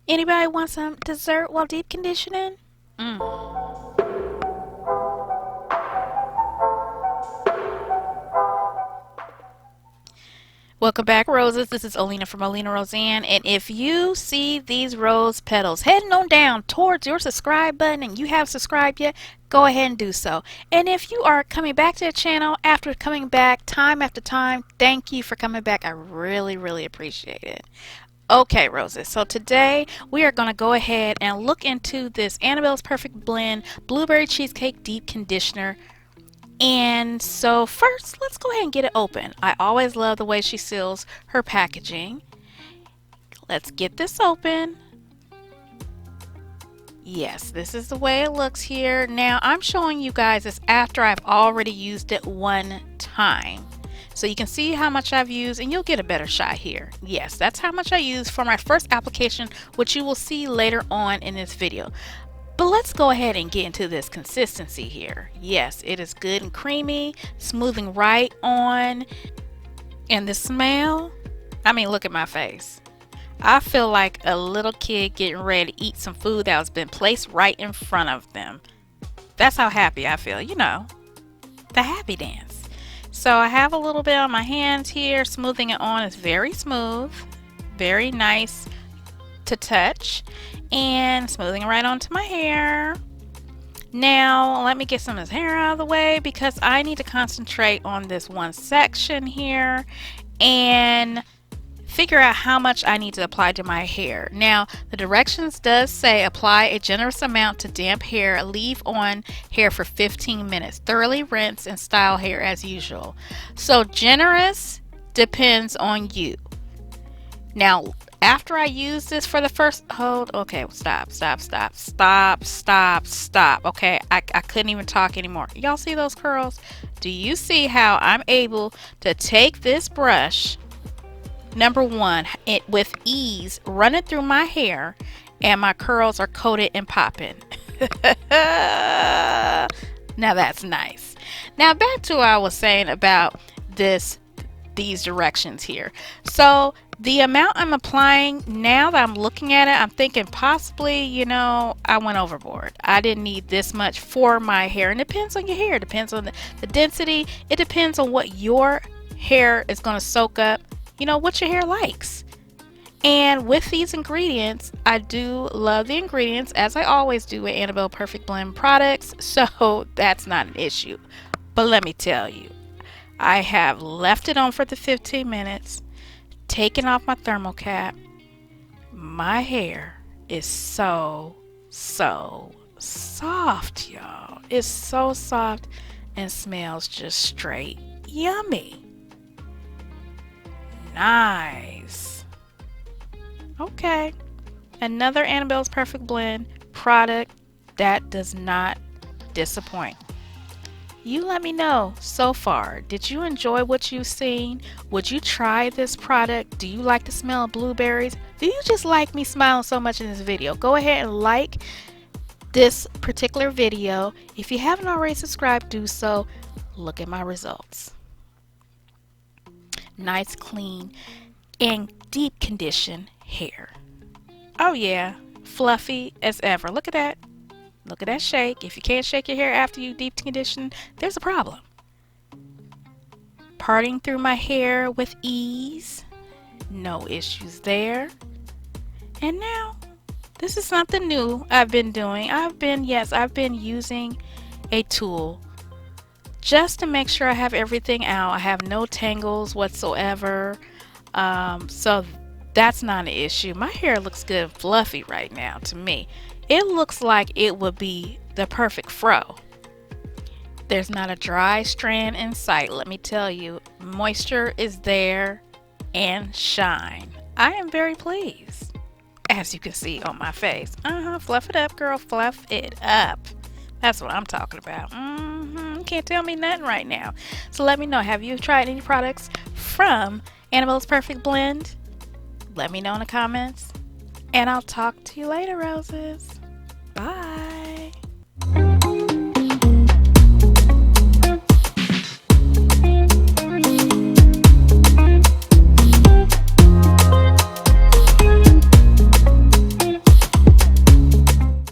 Anybody want some dessert while deep conditioning? Mm. Welcome back, Roses. This is Olena from OlenaRosanne. And if you see these rose petals heading on down towards your subscribe button and you have subscribed yet, go ahead and do so. And if you are coming back to the channel after coming back time after time, thank you for coming back. I really, really appreciate it. Okay, Roses, so today we are going to go ahead and look into this Annabelle's Perfect Blend Blueberry Cheesecake Deep Conditioner. And so first, let's go ahead and get it open. I always love the way she seals her packaging. Let's get this open. Yes, this is the way it looks here. Now, I'm showing you guys this after I've already used it one time. So you can see how much I've used and you'll get a better shot here. Yes, that's how much I used for my first application, which you will see later on in this video. But let's go ahead and get into this consistency here. Yes, it is good and creamy, smoothing right on. And the smell, I mean, look at my face. I feel like a little kid getting ready to eat some food that has been placed right in front of them. That's how happy I feel, you know, the happy dance. So I have a little bit on my hands here, smoothing it on. It's very smooth, very nice to touch, and smoothing it right onto my hair. Now let me get some of this hair out of the way because I need to concentrate on this one section here and figure out how much I need to apply to my hair. Now the directions does say apply a generous amount to damp hair, leave on hair for 15 minutes, thoroughly rinse and style hair as usual. So generous depends on you. Now after I use this for the first okay, stop. Okay, I couldn't even talk anymore. Y'all see those curls? Do you see how I'm able to take this brush, number one, it with ease, run it through my hair, and my curls are coated and popping. Now that's nice. Now back to what I was saying about these directions here. So the amount I'm applying, now that I'm looking at it, I'm thinking possibly, you know, I went overboard. I didn't need this much for my hair. And it depends on your hair. It depends on the density. It depends on what your hair is going to soak up. You know, what your hair likes. And with these ingredients, I do love the ingredients, as I always do with Annabelle Perfect Blend products. So that's not an issue. But let me tell you, I have left it on for the 15 minutes. Taking off my thermal cap. My hair is so soft, y'all. It's so soft and smells just straight yummy. Nice. Okay, another Annabelle's Perfect Blend product that does not disappoint. You let me know so far. Did you enjoy what you've seen? Would you try this product? Do you like the smell of blueberries? Do you just like me smiling so much in this video? Go ahead and like this particular video. If you haven't already subscribed, do so. Look at my results. Nice, clean, and deep conditioned hair. Oh yeah, fluffy as ever. Look at that. Look at that shake. If you can't shake your hair after you deep condition, there's a problem. Parting through my hair with ease. No issues there. And now, this is something new I've been doing. I've been using a tool just to make sure I have everything out. I have no tangles whatsoever. So that's not an issue. My hair looks good and fluffy right now to me. It looks like it would be the perfect fro. There's not a dry strand in sight, let me tell you. Moisture is there and shine. I am very pleased, as you can see on my face. Fluff it up, girl, fluff it up. That's what I'm talking about. Can't tell me nothing right now. So let me know, have you tried any products from Annabelle's Perfect Blend? Let me know in the comments. And I'll talk to you later, Roses. Bye.